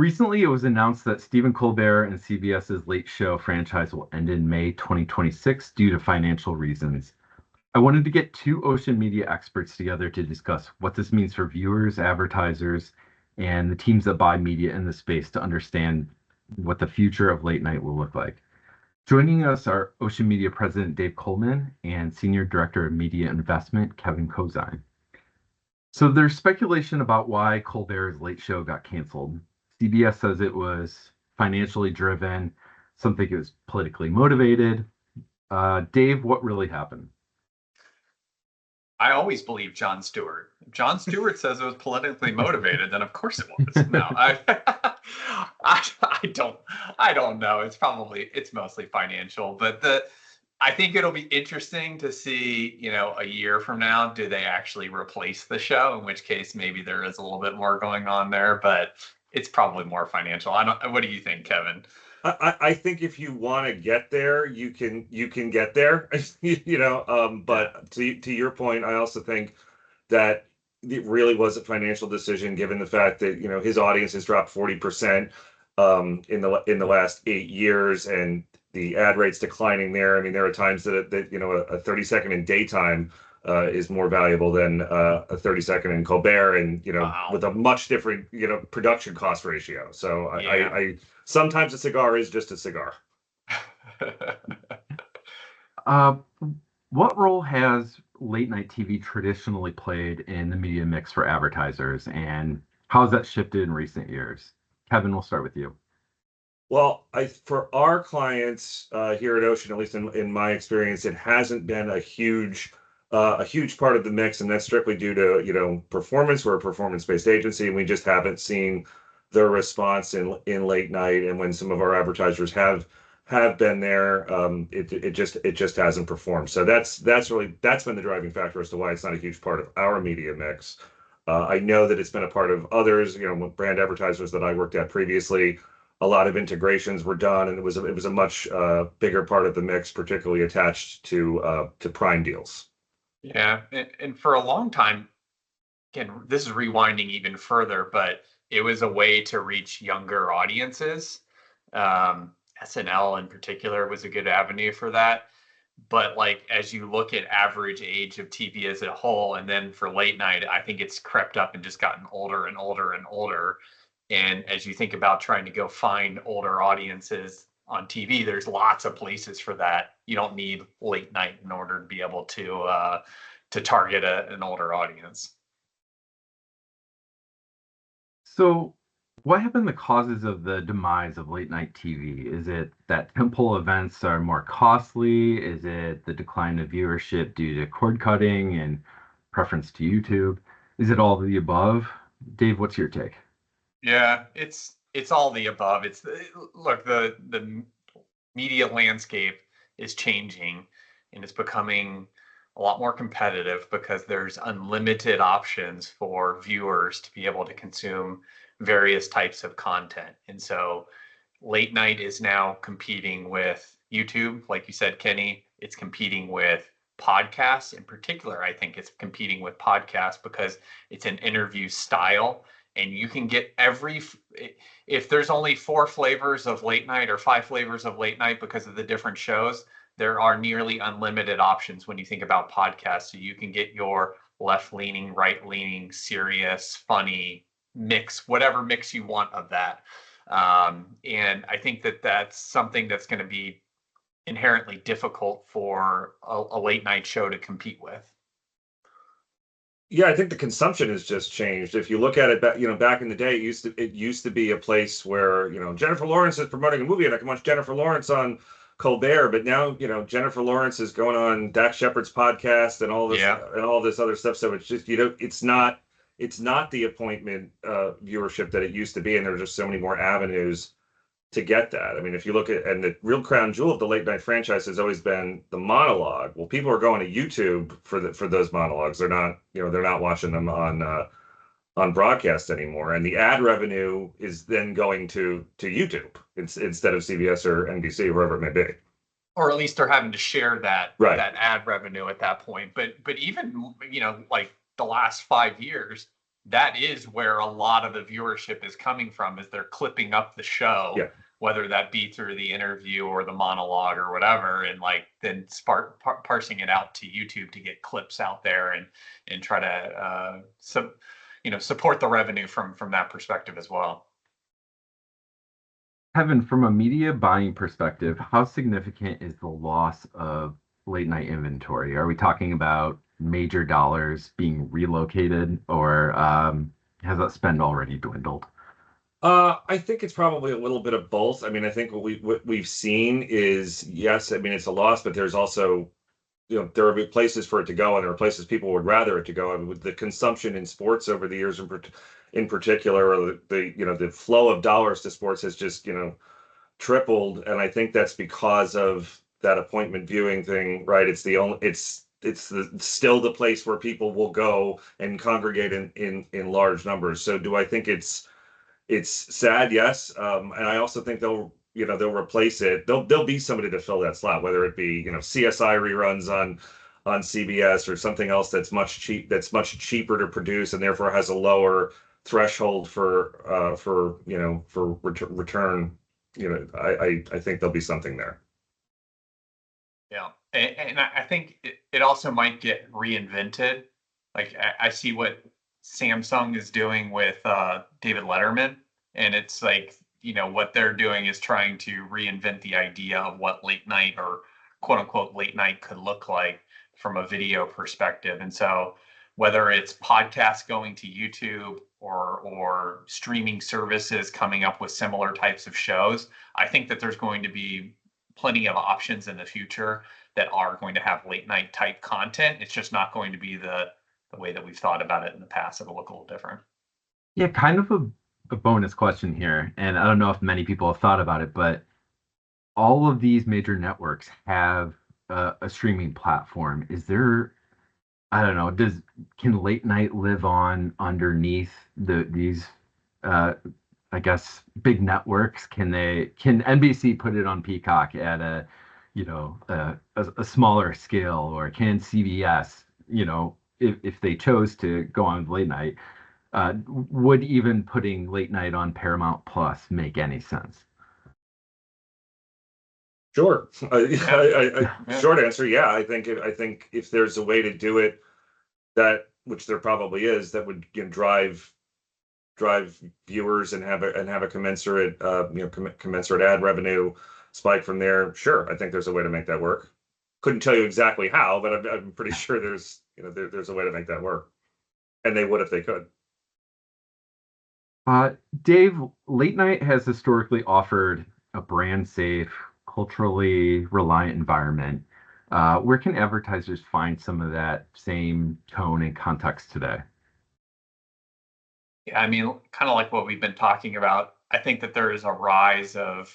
Recently, it was announced that Stephen Colbert and CBS's Late Show franchise will end in May 2026 due to financial reasons. I wanted to get two Ocean Media experts together to discuss what this means for viewers, advertisers, and the teams that buy media in the space to understand what the future of late night will look like. Joining us are Ocean Media President Dave Coleman and Senior Director of Media Investment Kevin Kozine. So there's speculation about why Colbert's Late Show got canceled. CBS says it was financially driven, some think it was politically motivated. Dave, what really happened? I always believe Jon Stewart. If Jon Stewart says it was politically motivated, then of course it was. No, I don't know. It's mostly financial, but I think it'll be interesting to see, a year from now, do they actually replace the show? In which case, maybe there is a little bit more going on there, but it's probably more financial. What do you think, Kevin? I think if you want to get there, you can get there, but to your point, I also think that it really was a financial decision given the fact that, his audience has dropped 40% in the last 8 years, and the ad rates declining there. I mean, there are times that a 30-second in daytime is more valuable than a 30-second in Colbert, and Wow. with a much different production cost ratio. So Yeah. I sometimes a cigar is just a cigar. What role has late night TV traditionally played in the media mix for advertisers, and how has that shifted in recent years? Kevin, we'll start with you. Well, for our clients here at Ocean, at least in my experience, it hasn't been a huge part of the mix, and that's strictly due to performance. We're a performance-based agency, and we just haven't seen the response in late night. And when some of our advertisers have been there, it just hasn't performed. So that's been the driving factor as to why it's not a huge part of our media mix. I know that it's been a part of others, brand advertisers that I worked at previously. A lot of integrations were done, and it was a much bigger part of the mix, particularly attached to prime deals. Yeah, and for a long time, again, this is rewinding even further, but it was a way to reach younger audiences. SNL in particular was a good avenue for that. But like as you look at average age of TV as a whole, and then for late night, I think it's crept up and just gotten older and older and older. And as you think about trying to go find older audiences on TV, there's lots of places for that. You don't need late night in order to be able to target an older audience. So, what have been the causes of the demise of late night TV? Is it that temple events are more costly? Is it the decline of viewership due to cord cutting and preference to YouTube? Is it all of the above? Dave, what's your take? Yeah, it's all the above. Look, the media landscape is changing, and it's becoming a lot more competitive because there's unlimited options for viewers to be able to consume various types of content. And so late night is now competing with YouTube, like you said, Kenny. It's competing with podcasts in particular. I think it's competing with podcasts because it's an interview style, and you can get if there's only 4 flavors of late night or 5 flavors of late night because of the different shows, there are nearly unlimited options when you think about podcasts. So you can get your left-leaning, right-leaning, serious, funny mix, whatever mix you want of that. And I think that's something that's going to be inherently difficult for a late night show to compete with. Yeah, I think the consumption has just changed. If you look at it, back in the day, it used to be a place where Jennifer Lawrence is promoting a movie, and I can watch Jennifer Lawrence on Colbert. But now Jennifer Lawrence is going on Dax Shepard's podcast and all this and all this other stuff. So it's just it's not the appointment viewership that it used to be, and there are just so many more avenues to get that. I mean, if you look at, and the real crown jewel of the late night franchise has always been the monologue. Well, people are going to YouTube for those monologues. They're not watching them on broadcast anymore. And the ad revenue is then going to YouTube instead of CBS or NBC, wherever it may be. Or at least they're having to share that Right. that ad revenue at that point. But even like the last 5 years, that is where a lot of the viewership is coming from, is they're clipping up the show, Yeah. whether that be through the interview or the monologue or whatever, and like then parsing it out to YouTube to get clips out there and try to support the revenue from that perspective as well. Kevin, from a media buying perspective, how significant is the loss of late night inventory? Are we talking about major dollars being relocated, or has that spend already dwindled? I think it's probably a little bit of both. I mean, I think what we've seen is, yes, I mean, it's a loss, but there's also, there are places for it to go, and there are places people would rather it to go. I mean, with the consumption in sports over the years, in particular, or the flow of dollars to sports has just tripled, and I think that's because of that appointment viewing thing, right? Still the place where people will go and congregate in large numbers. So do I think it's sad? Yes. And I also think they'll replace it. There'll be somebody to fill that slot, whether it be CSI reruns on CBS or something else that's much cheaper to produce and therefore has a lower threshold for return. I think there'll be something there. Yeah, and I think it also might get reinvented. Like I see what Samsung is doing with David Letterman, and it's like, what they're doing is trying to reinvent the idea of what late night, or quote unquote late night, could look like from a video perspective. And so whether it's podcasts going to YouTube or streaming services coming up with similar types of shows, I think that there's going to be plenty of options in the future that are going to have late night type content. It's just not going to be the way that we've thought about it in the past. It'll look a little different. Yeah, kind of a bonus question here, and I don't know if many people have thought about it, but all of these major networks have a streaming platform. Is there, I don't know, can late night live on underneath these I guess big networks? Can NBC put it on Peacock at a smaller scale, or can CBS, if they chose to go on late night, would even putting late night on Paramount Plus make any sense? Sure. Short answer, yeah. I think if there's a way to do it, which there probably is, that would drive viewers and have a commensurate commensurate ad revenue spike from there. Sure, I think there's a way to make that work. Couldn't tell you exactly how, but I'm pretty sure there's a way to make that work, and they would if they could. Dave, late night has historically offered a brand safe, culturally reliant environment. Where can advertisers find some of that same tone and context today? Yeah, I mean, kind of like what we've been talking about. I think that there is a rise of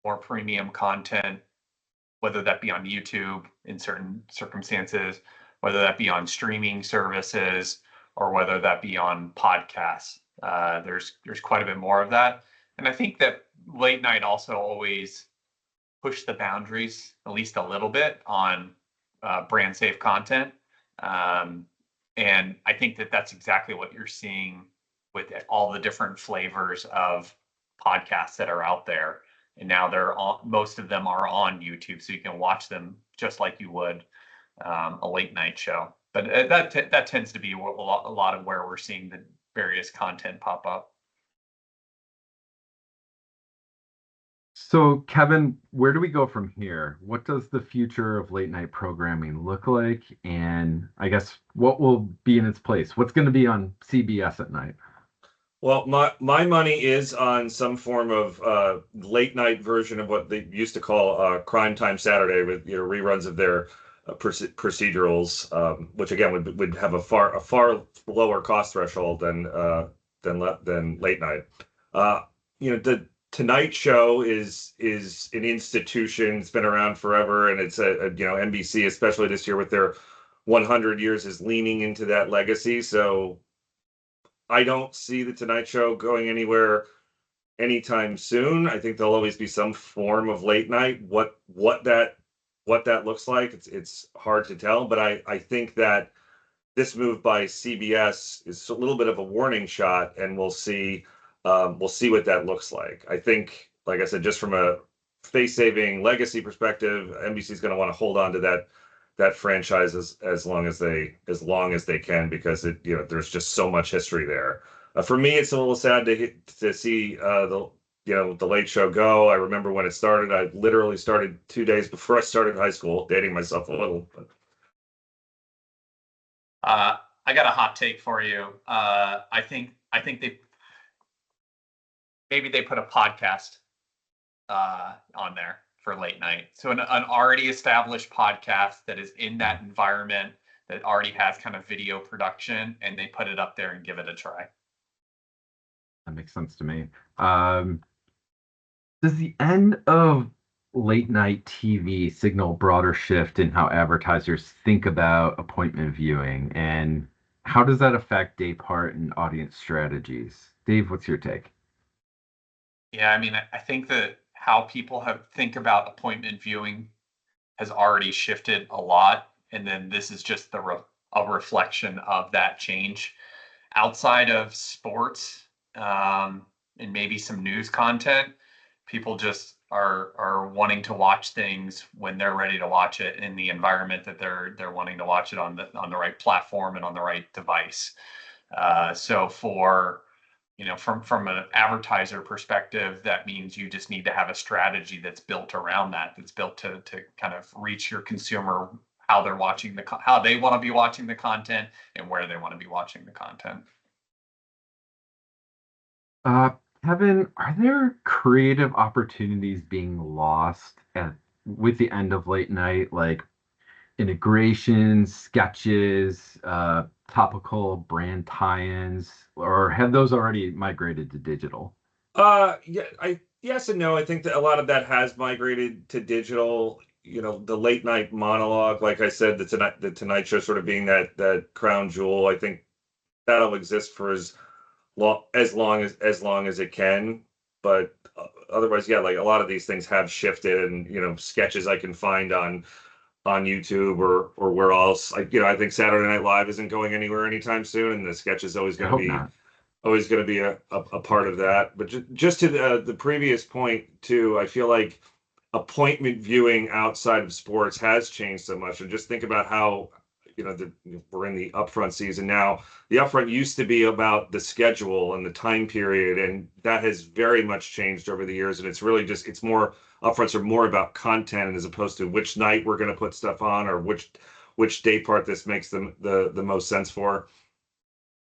more premium content, whether that be on YouTube in certain circumstances, whether that be on streaming services, or whether that be on podcasts. There's quite a bit more of that. And I think that late night also always pushed the boundaries at least a little bit on brand safe content. And I think that that's exactly what you're seeing with all the different flavors of podcasts that are out there. And now most of them are on YouTube, so you can watch them just like you would a late night show. But that tends to be a lot of where we're seeing the various content pop up. So, Kevin, where do we go from here? What does the future of late night programming look like? And I guess what will be in its place? What's going to be on CBS at night? Well, my money is on some form of late night version of what they used to call Crime Time Saturday, with reruns of their procedurals, which again would have a far lower cost threshold than late night. The Tonight Show is an institution. It's been around forever, and it's NBC, especially this year with their 100 years, is leaning into that legacy. So I don't see the Tonight Show going anywhere anytime soon. I think there'll always be some form of late night. What that looks like, it's hard to tell. But I think that this move by CBS is a little bit of a warning shot, and we'll see what that looks like. I think, like I said, just from a face-saving legacy perspective, NBC is going to want to hold on to that franchise as long as they can, because there's just so much history there. For me, it's a little sad to see the Late Show go. I remember when it started. I literally started 2 days before I started high school, dating myself a little. But. I got a hot take for you. I think maybe they put a podcast on there for late night. So an already established podcast that is in that environment that already has kind of video production, and they put it up there and give it a try. That makes sense to me. Does the end of late night TV signal broader shift in how advertisers think about appointment viewing, and how does that affect day part and audience strategies? Dave, what's your take? Yeah, I mean, I think that how people think about appointment viewing has already shifted a lot, and then this is just a reflection of that change. Outside of sports and maybe some news content, people just are wanting to watch things when they're ready to watch it in the environment that they're wanting to watch it on the right platform and on the right device. So from an advertiser perspective, that means you just need to have a strategy that's built around that's built to kind of reach your consumer, how they're watching how they want to be watching the content and where they want to be watching the content. Kevin, are there creative opportunities being lost with the end of late night, like integrations, sketches, topical brand tie-ins, or have those already migrated to digital? Yes and no. I think that a lot of that has migrated to digital. The late night monologue, like I said, the Tonight Show sort of being that crown jewel. I think that'll exist for as long as it can. But otherwise, yeah, like a lot of these things have shifted, and sketches I can find on YouTube or where else. I think Saturday Night Live isn't going anywhere anytime soon, and the sketch is always going to be a part of that. But just to the previous point too, I feel like appointment viewing outside of sports has changed so much. And just think about how we're in the upfront season now. The upfront used to be about the schedule and the time period, and that has very much changed over the years. And it's really it's more, upfronts are more about content as opposed to which night we're going to put stuff on, or which day part this makes the most sense for.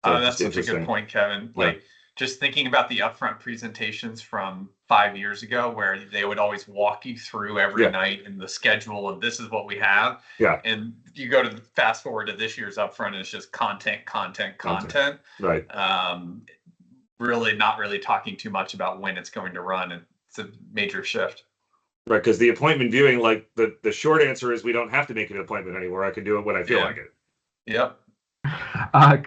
So that's such a good point, Kevin. Yeah. Like, just thinking about the upfront presentations from 5 years ago, where they would always walk you through every night in the schedule of this is what we have. Yeah. And you go to fast forward to this year's upfront, and it's just content. Right. Really not really talking too much about when it's going to run. And it's a major shift. Right, because the appointment viewing, like the short answer is we don't have to make an appointment anymore. I can do it when I feel like it. Yep.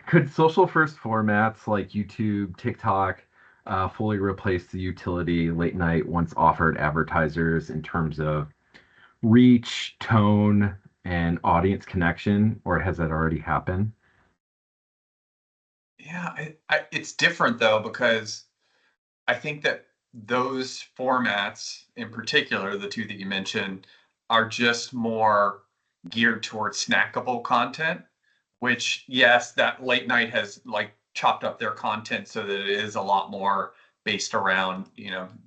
Could social first formats like YouTube, TikTok fully replace the utility late night once offered advertisers in terms of reach, tone, and audience connection, or has that already happened? Yeah, it's different though, because I think that those formats in particular, the two that you mentioned, are just more geared towards snackable content, which, yes, that late night has like chopped up their content so that it is a lot more based around,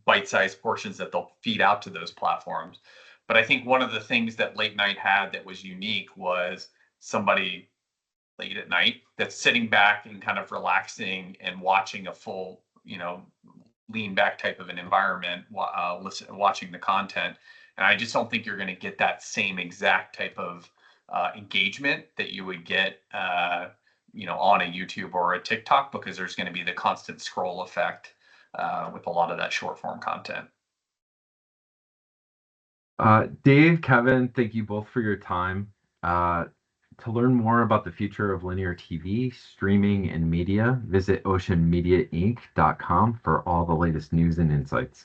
bite-sized portions that they'll feed out to those platforms. But I think one of the things that late night had that was unique was somebody late at night that's sitting back and kind of relaxing and watching a full, lean back type of an environment, watching the content. And I just don't think you're going to get that same exact type of engagement that you would get, on a YouTube or a TikTok, because there's going to be the constant scroll effect with a lot of that short form content. Dave, Kevin, thank you both for your time. To learn more about the future of linear TV, streaming, and media, visit oceanmediainc.com for all the latest news and insights.